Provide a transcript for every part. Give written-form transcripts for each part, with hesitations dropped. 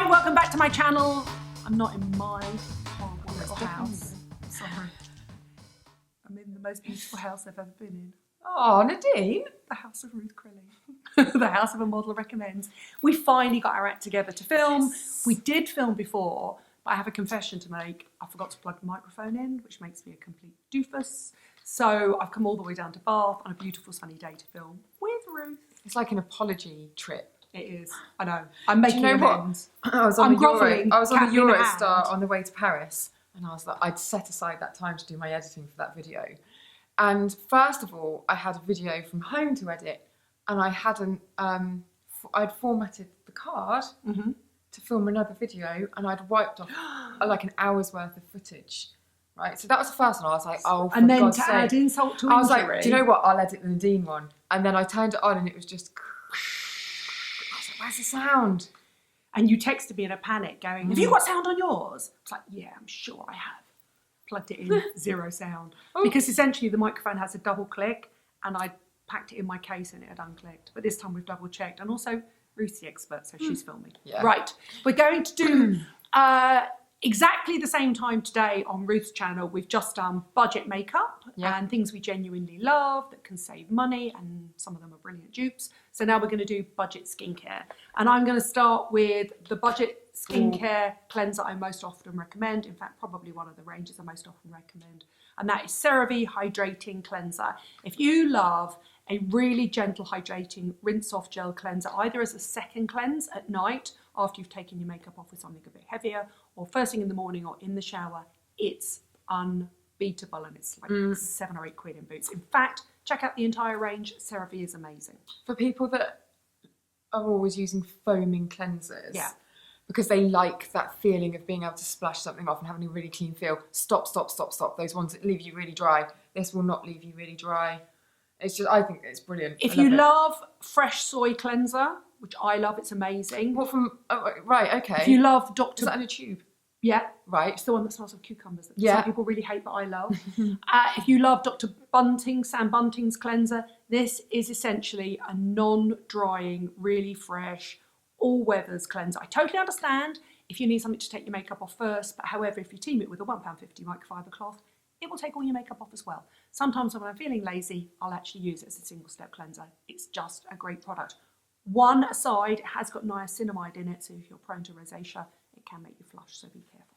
Hi, welcome back to my channel. I'm not in my horrible little house. Sorry. I'm in the most beautiful house I've ever been in. Oh, Nadine. The house of Ruth Crilly. The house of a model recommends. We finally got our act together to film. Yes. We did film before, but I have a confession to make. I forgot to plug the microphone in, which makes me a complete doofus. So I've come all the way down to Bath on a beautiful sunny day to film with Ruth. It's like an apology trip. It is. I know. I'm making amends. I was on the Eurostar on the way to Paris, and I was like, I'd set aside that time to do my editing for that video. And first of all, I had a video from home to edit, and I hadn't. I'd formatted the card to film another video, and I'd wiped off like an hour's worth of footage. Right, so that was the first one. I was like, oh, for and then God's to sake. Add insult to injury. I was like, do you know what? I'll edit the Nadine one, and then I turned it on, and it was just. Where's the sound? And you texted me in a panic going, have you got sound on yours? I was like, yeah, I'm sure I have. Plugged it in, zero sound. Because essentially the microphone has a double click and I packed it in my case and it had unclicked. But this time we've double checked. And also Ruth's the expert, so she's filming. Yeah. Right, we're going to do exactly the same time today on Ruth's channel. We've just done budget makeup and things we genuinely love that can save money, and some of them are brilliant dupes. So now we're going to do budget skincare, and I'm going to start with the budget skincare cleanser I most often recommend. In fact, probably one of the ranges I most often recommend, and that is CeraVe Hydrating Cleanser. If you love a really gentle hydrating rinse off gel cleanser, either as a second cleanse at night after you've taken your makeup off with something a bit heavier, or first thing in the morning or in the shower, it's unbeatable, and it's like £7 or £8 in Boots. In fact, check out the entire range. CeraVe is amazing. For people that are always using foaming cleansers, because they like that feeling of being able to splash something off and having a really clean feel, stop. Those ones that leave you really dry. This will not leave you really dry. It's just, I think it's brilliant. If you love fresh soy cleanser, which I love, it's amazing. What from, right, okay. If you love Dr. Is that in a tube? Yeah. Right. It's the one that smells of cucumbers that some people really hate, but I love. If you love Dr. Sam Bunting's cleanser, this is essentially a non-drying, really fresh, all-weathers cleanser. I totally understand if you need something to take your makeup off first, but however, if you team it with a £1.50 microfiber cloth, it will take all your makeup off as well. Sometimes when I'm feeling lazy, I'll actually use it as a single-step cleanser. It's just a great product. One aside, it has got niacinamide in it, so if you're prone to rosacea, it can make you flush, so be careful.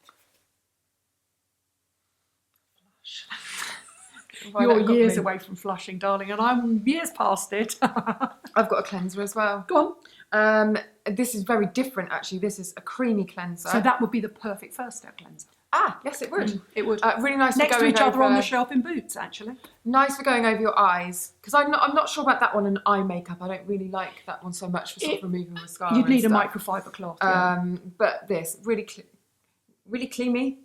Flush. You're years away from flushing, darling, and I'm years past it. I've got a cleanser as well. Go on. This is very different, actually. This is a creamy cleanser. So that would be the perfect first step cleanser. Ah, yes, it would. It would. Really nice next for going to each other over, on the shelf in Boots, actually. Nice for going over your eyes, because I'm not sure about that one in eye makeup. I don't really like that one so much for sort of removing mascara. You'd need and a stuff. microfiber cloth. But this really creamy,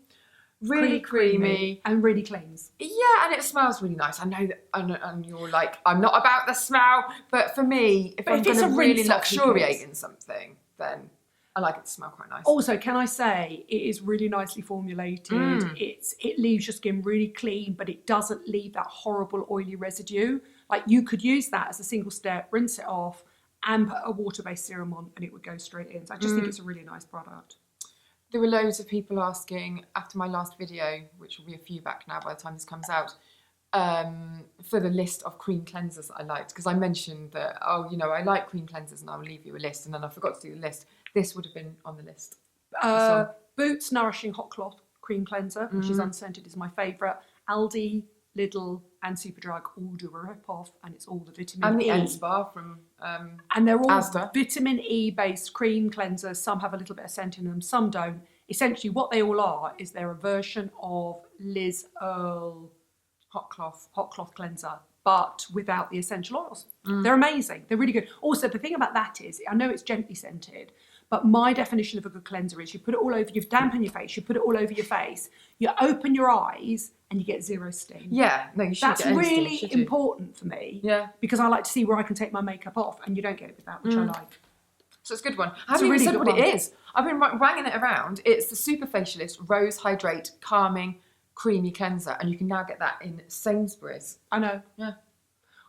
really creamy, and really cleans. Yeah, and it smells really nice. I know that, and you're like, I'm not about the smell, but for me, if I'm going to really luxuriate in something, then I like it to smell quite nice. Also, can I say, it is really nicely formulated. It leaves your skin really clean, but it doesn't leave that horrible oily residue. Like, you could use that as a single step, rinse it off, and put a water-based serum on, and it would go straight in. So I just think it's a really nice product. There were loads of people asking after my last video, which will be a few back now by the time this comes out, for the list of cream cleansers that I liked, because I mentioned that, I like cream cleansers and I'll leave you a list, and then I forgot to do the list. This would have been on the list. Boots Nourishing Hot Cloth Cream Cleanser, which is unscented, is my favourite. Aldi, Lidl and Superdrug all do a rip-off, and it's all the vitamin E. And the Bar from and they're all Asda. vitamin E based cream cleansers. Some have a little bit of scent in them, some don't. Essentially what they all are is they're a version of Liz Earle hot cloth cleanser, but without the essential oils. They're amazing. They're really good. Also, the thing about that is, I know it's gently scented, but my definition of a good cleanser is you put it all over, you dampen your face, you put it all over your face, you open your eyes, and you get zero sting. Yeah, no, you should. That's really important for me. Yeah, because I like to see where I can take my makeup off, and you don't get it with that, which I like. So it's a good one. I haven't even said what it is. I've been wanging it around. It's the Super Facialist Rose Hydrate Calming Creamy Cleanser, and you can now get that in Sainsbury's. I know. Yeah.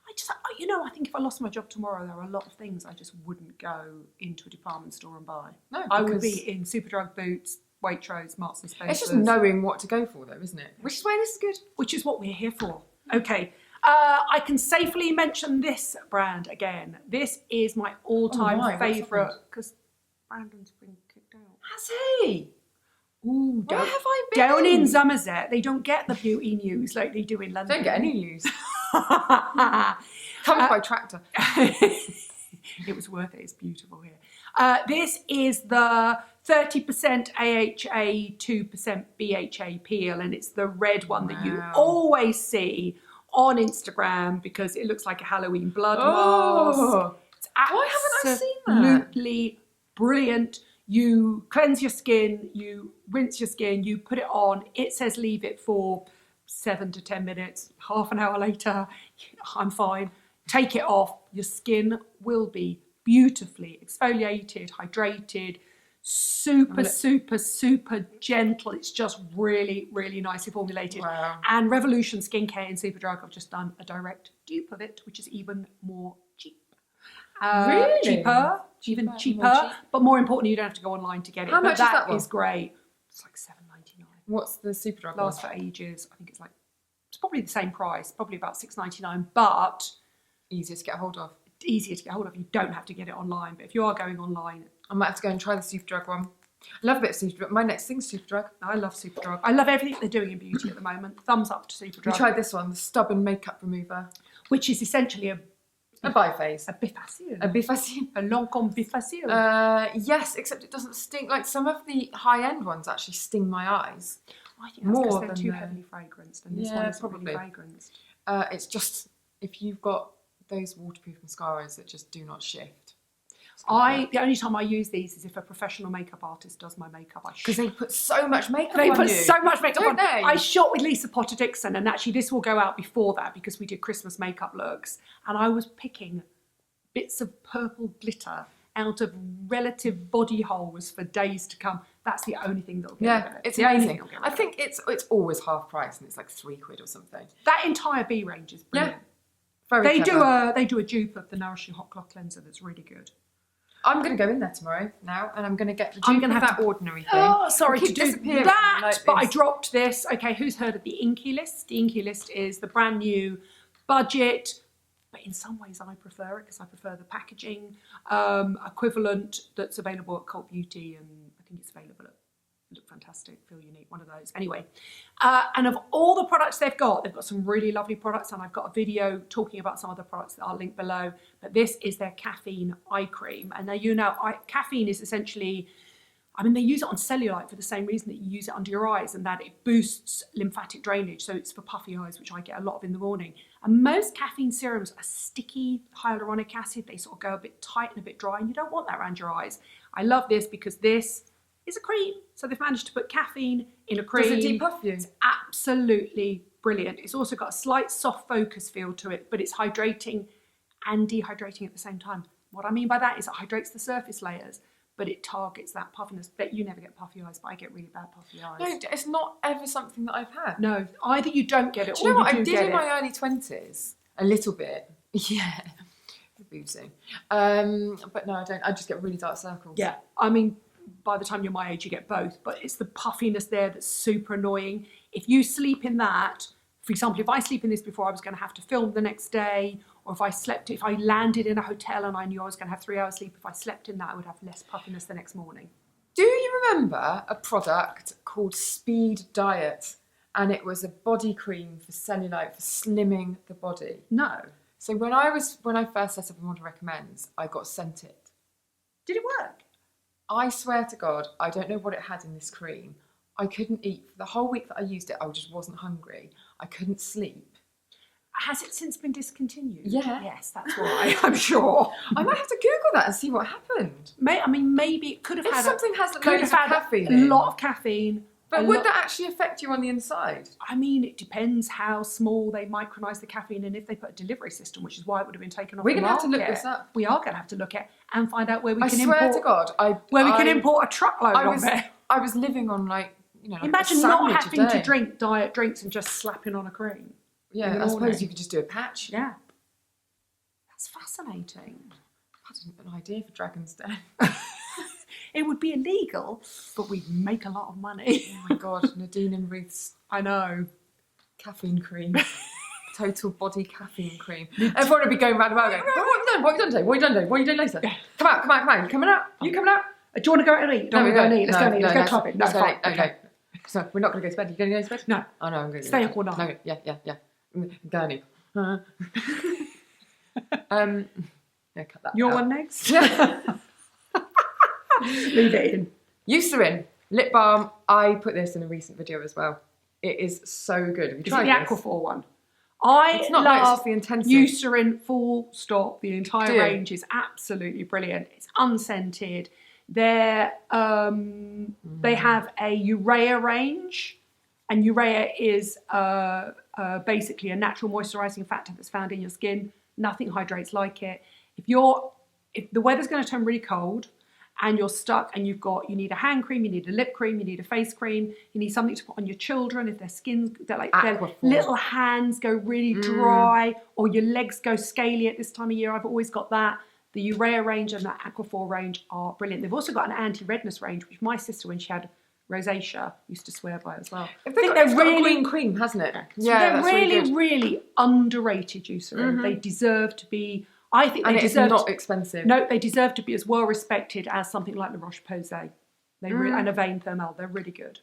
I think if I lost my job tomorrow, there are a lot of things I just wouldn't go into a department store and buy. No, I would be in Superdrug, Boots, Waitrose, Marks and Spencer's. It's just knowing what to go for, though, isn't it? Which is why this is good. Which is what we're here for. Okay. I can safely mention this brand again. This is my all-time favourite because Brandon's been kicked out. Has he? Ooh, where have I been? Down in Somerset, they don't get the beauty news like they do in London. Don't get any news. Comes by tractor. It was worth it. It's beautiful here. This is the 30% AHA, 2% BHA peel, and it's the red one that you always see on Instagram because it looks like a Halloween blood mask. It's why haven't I seen that? Absolutely brilliant. You cleanse your skin, you rinse your skin, you put it on. It says leave it for 7 to 10 minutes. Half an hour later, I'm fine. Take it off. Your skin will be beautifully exfoliated, hydrated, super gentle. It's just really, really nicely formulated. Wow. And Revolution Skincare in Superdrug have just done a direct dupe of it, which is even more cheap. Really? Cheaper, but more importantly, you don't have to go online to get it. How much is that one? Is great. It's like $7.99. What's the Superdrug Lasts for ages. I think it's probably the same price, probably about $6.99, but easier to get hold of. Easier to get hold of. You don't have to get it online, but if you are going online, I might have to go and try the Superdrug one. I love a bit of Superdrug. My next thing's Superdrug. I love Superdrug. I love everything they're doing in beauty at the moment. Thumbs up to Superdrug. We tried this one, the stubborn makeup remover, which is essentially a biphase. A bifacile. A bifacile. A Lancôme bifacile. Yes, except it doesn't sting. Like some of the high-end ones actually sting my eyes. I think that's because they're too heavily fragranced, and this one is probably really fragranced. It's just, if you've got those waterproof mascaras that just do not shift. The only time I use these is if a professional makeup artist does my makeup. Because they put so much makeup on you. They put so much makeup on. I shot with Lisa Potter Dixon, and actually this will go out before that because we did Christmas makeup looks, and I was picking bits of purple glitter out of relative body holes for days to come. That's the only thing that'll get rid of it. It's amazing. I think it's always half price, and it's like £3 or something. That entire B range is brilliant. Yeah. They do a dupe of the Nourishing Hot Cloth Cleanser that's really good. I'm going to go in there tomorrow now, and I'm going to get the dupe of that ordinary thing. Oh, sorry to do that, like but I dropped this. Okay, who's heard of the Inky List? The Inky List is the brand new budget, but in some ways I prefer it because I prefer the packaging equivalent that's available at Cult Beauty, and I think it's available at Look Fantastic, Feel Unique, one of those. Anyway, and of all the products they've got some really lovely products, and I've got a video talking about some of the products that I'll link below, but this is their caffeine eye cream. And now, caffeine is essentially, they use it on cellulite for the same reason that you use it under your eyes, and that it boosts lymphatic drainage, so it's for puffy eyes, which I get a lot of in the morning. And most caffeine serums are sticky hyaluronic acid. They sort of go a bit tight and a bit dry, and you don't want that around your eyes. I love this because this is a cream. So they've managed to put caffeine in a cream. Does it depuff you? It's absolutely brilliant. It's also got a slight soft focus feel to it, but it's hydrating and dehydrating at the same time. What I mean by that is it hydrates the surface layers, but it targets that puffiness. Bet you never get puffy eyes, but I get really bad puffy eyes. No, it's not ever something that I've had. No, either you don't get it or you do get it. I did in my early 20s, a little bit. Yeah. Boozing. But no, I don't. I just get really dark circles. Yeah, by the time you're my age, you get both, but it's the puffiness there that's super annoying. If you sleep in that, for example, if I sleep in this before I was going to have to film the next day, or if I landed in a hotel and I knew I was going to have 3 hours sleep, if I slept in that, I would have less puffiness the next morning. Do you remember a product called Speed Diet? And it was a body cream for cellulite, for slimming the body. No. So when I first set up a Model Recommends, I got sent it. Did it work? I swear to God, I don't know what it had in this cream. I couldn't eat. For the whole week that I used it, I just wasn't hungry. I couldn't sleep. Has it since been discontinued? Yeah. Yes, that's why, I'm sure. I might have to Google that and see what happened. Maybe it could have had something has loads of caffeine. A lot of caffeine. But would that actually affect you on the inside? It depends how small they micronise the caffeine and if they put a delivery system, which is why it would have been taken off the market. We're going to have to look this up. We are going to have to look at and find out where we can import. I swear to God, we can import a truckload of it. I was living on imagine not having to drink diet drinks and just slapping on a cream. Yeah, I suppose you could just do a patch. Yeah. That's fascinating. An idea for Dragon's Den. It would be illegal, but we'd make a lot of money. Oh my God, Nadine and Ruth's I know. caffeine cream. Total body caffeine cream. Everyone would be going round about going, what have you done? What have you done today? What have you done today? What are you doing later? Yeah. Come out. You coming out? You coming out? Do you want to go out and eat? Don't we go and eat? Let's go and eat. Let's go clubbing. No, fine. Okay. So we're not going to go to bed. You going to go to bed? No. Oh no, I'm going to stay up all night. No, yeah. Gurney. Yeah, cut that. Your out. one next? Leave it in. Eucerin lip balm. I put this in a recent video as well. It is so good. Have you tried the this? Aquaphor one? I love it's just the intensive. Eucerin full stop. The entire range is absolutely brilliant. It's unscented. They have a urea range, and urea is basically a natural moisturising factor that's found in your skin. Nothing hydrates like it. If the weather's going to turn really cold and you're stuck and you need a hand cream, you need a lip cream, you need a face cream, you need something to put on your children if their their little hands go really dry or your legs go scaly at this time of year. I've always got that. The urea range and that Aquaphor range are brilliant. They've also got an anti-redness range, which my sister, when she had rosacea, used to swear by as well. I think they're really green cream, hasn't it? Yeah, they're really underrated Eucerin. They deserve to be. I think they deserve. And it's not expensive. No, they deserve to be as well respected as something like La Roche-Posay. And Avane Thermal. They're really good.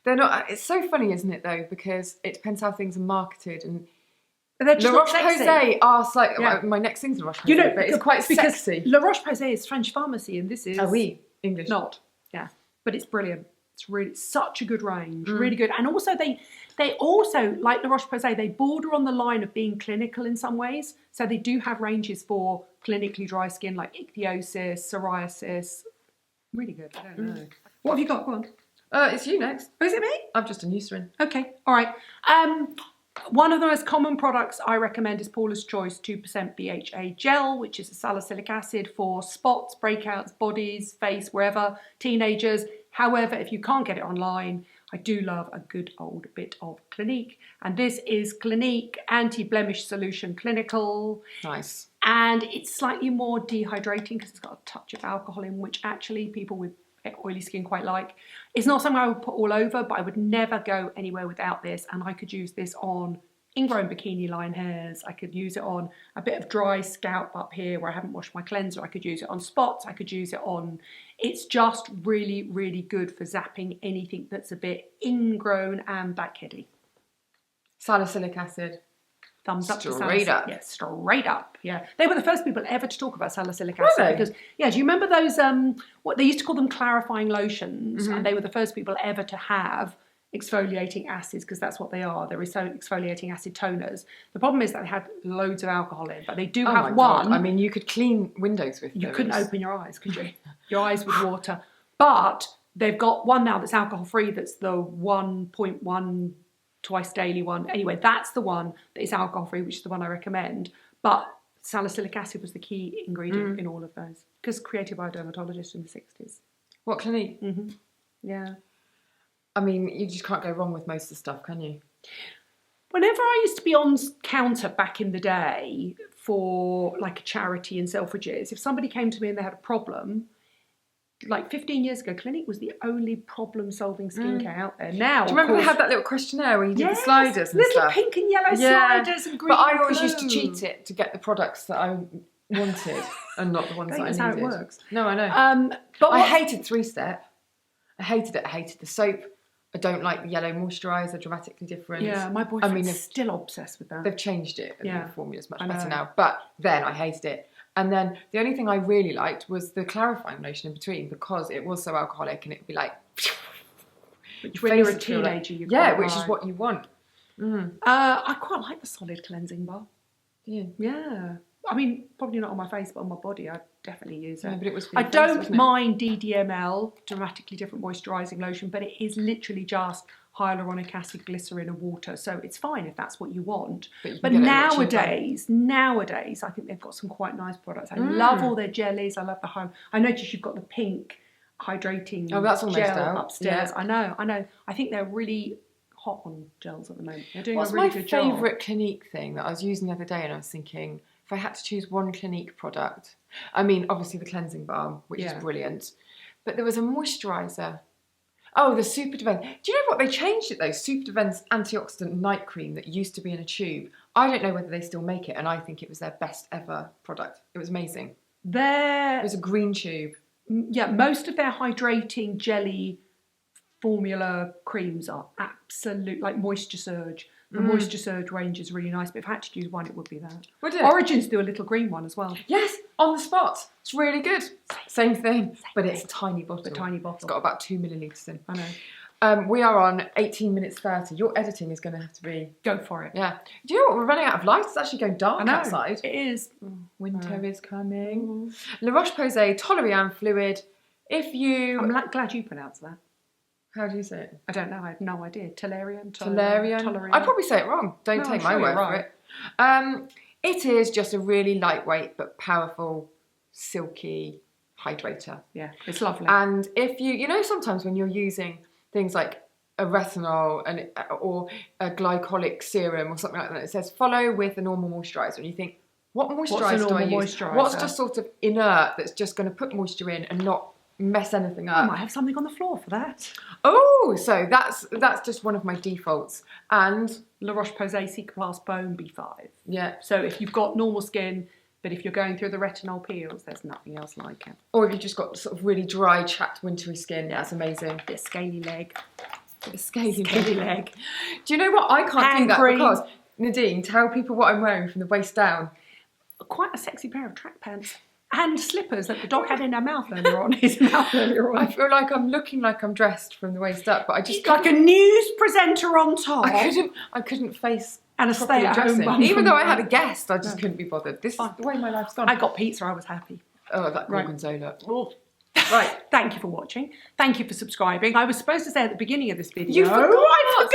They're not. It's so funny, isn't it, though? Because it depends how things are marketed and. But they're just La Roche-Posay are slightly. Yeah. My next thing's La Roche-Posay, but it's quite sexy. La Roche-Posay is French pharmacy, and this is English. Not. Yeah, but it's brilliant. It's really such a good range, really good. And also they also, like La Roche-Posay, they border on the line of being clinical in some ways. So they do have ranges for clinically dry skin, like ichthyosis, psoriasis. Really good. I don't know. What have you got? Go on. It's you next. Oh, is it me? I've just done Eucerin. Okay, all right. One of the most common products I recommend is Paula's Choice 2% BHA gel, which is a salicylic acid for spots, breakouts, bodies, face, wherever, teenagers. However, if you can't get it online, I do love a good old bit of Clinique. And this is Clinique Anti-Blemish Solution Clinical. Nice. And it's slightly more dehydrating because it's got a touch of alcohol in, which actually people with oily skin quite like. It's not something I would put all over, but I would never go anywhere without this. And I could use this on ingrown bikini line hairs. I could use it on a bit of dry scalp up here where I haven't washed my cleanser. I could use it on spots. I could use it on... It's just really, really good for zapping anything that's a bit ingrown and blackheady. Salicylic acid. Thumbs up. Straight up. Yeah, straight up. Yeah, they were the first people ever to talk about salicylic acid because, yeah, do you remember those? What they used to call them clarifying lotions, and they were the first people ever to have exfoliating acids because that's what they are. They're exfoliating acid toners. The problem is that they had loads of alcohol in, but they do have one. God. I mean, you could clean windows with. You couldn't open your eyes, could you? Your eyes with water, but they've got one now that's alcohol free. That's the 1.1. twice daily one. Anyway, that's the one that is alcohol free, which is the one I recommend. But salicylic acid was the key ingredient in all of those because created by a dermatologist in the 60s. What, Clinique? Yeah. I mean, you just can't go wrong with most of the stuff, can you? Whenever I used to be on counter back in the day for like a charity in Selfridges, if somebody came to me and they had a problem, like 15 years ago, Clinique was the only problem-solving skincare out there. Now, do you remember we had that little questionnaire where you did the sliders and little stuff? Pink and yellow sliders and green. But I always used to cheat it to get the products that I wanted and not the ones that I needed. That's how it works. No, I know. But I hated 3-Step. I hated it. I hated the soap. I don't like the yellow moisturiser, dramatically different. Yeah, my boyfriend's still obsessed with that. They've changed it. The formula's much better now. But then I hated it. And then the only thing I really liked was the clarifying lotion in between because it was so alcoholic and it would be like... Which when you're a teenager, you which is what you want. I quite like the solid cleansing bar. Yeah. Yeah. I mean, probably not on my face, but on my body, I definitely use it. No, but it was I don't mind DDML, dramatically different moisturising lotion, but it is literally just hyaluronic acid, glycerin and water. So it's fine if that's what you want. But nowadays, I think they've got some quite nice products. I love all their jellies. I love the home. I noticed you've got the pink hydrating gel upstairs. Yeah. I know. I think they're really hot on gels at the moment. They're doing a really good job. What's my favourite Clinique thing that I was using the other day and I was thinking, if I had to choose one Clinique product, I mean, obviously the cleansing balm, which is brilliant, but there was a moisturiser. Oh, the Super Defense. Do you know what? They changed it though. Super Defense antioxidant night cream that used to be in a tube. I don't know whether they still make it, and I think it was their best ever product. It was amazing. It was a green tube. Yeah, most of their hydrating jelly formula creams are absolute, like Moisture Surge. The Moisture Surge range is really nice, but if I had to choose one, it would be that. Would it? Origins do a little green one as well. Yes, on the spot. It's really good. Same thing, but it's a tiny bottle. A tiny bottle. It's got about 2 millilitres in. I know. We are on 18 minutes 30. Your editing is going to have to be... Go for it. Yeah. Do you know what? We're running out of light. It's actually going dark outside. It is. Winter is coming. La Roche-Posay Toleriane Fluid. If you... I'm glad you pronounced that. How do you say it? I don't know. I have no idea. Toleriane? Toleriane. I'd probably say it wrong. Don't take my word for it. It is just a really lightweight but powerful, silky hydrator. Yeah, it's lovely. And if you know, sometimes when you're using things like a retinol or a glycolic serum or something like that, it says follow with a normal moisturiser, and you think, what moisturiser do I use? What's just sort of inert that's just going to put moisture in and not mess anything up? I might have something on the floor for that. Oh, so that's just one of my defaults. And La Roche-Posay Cicaplast Bone B5. Yeah. So if you've got normal skin, but if you're going through the retinol peels, there's nothing else like it. Or if you've just got sort of really dry, chapped, wintry skin, that's amazing. Bit scaly leg. A scaly leg. Do you know what? I can't do that cream. because, Nadine, tell people what I'm wearing from the waist down. Quite a sexy pair of track pants. And slippers that the dog had in her mouth earlier on. I feel like I'm looking like I'm dressed from the waist up, but I just like a news presenter on top. I couldn't face and a stay-at-home mum. Even though I had a guest, I just couldn't be bothered. This is the way my life's gone. I got pizza. I was happy. Oh, that gorgonzola. Oh. Right, thank you for watching. Thank you for subscribing. I was supposed to say at the beginning of this video. You forgot! I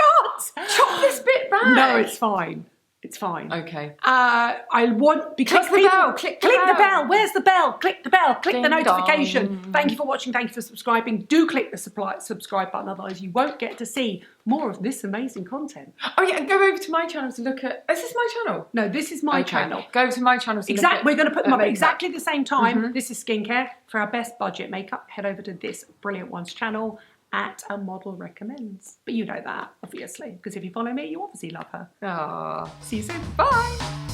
forgot! Chop this bit back! No, it's fine. It's fine. Okay. I want... because click the bell. Click the bell. Where's the bell? Click the bell. Click Ding the notification. dong. Thank you for watching. Thank you for subscribing. Do click the subscribe button, otherwise you won't get to see more of this amazing content. Oh yeah, and go over to my channel to look at... Is this my channel? No, this is my channel. Go to my channel to look at... We're going to put them up at exactly the same time. This is skincare. For our best budget makeup, head over to this brilliant one's channel at A Model Recommends. But you know that, obviously, because if you follow me, you obviously love her. Aww. See you soon. Bye!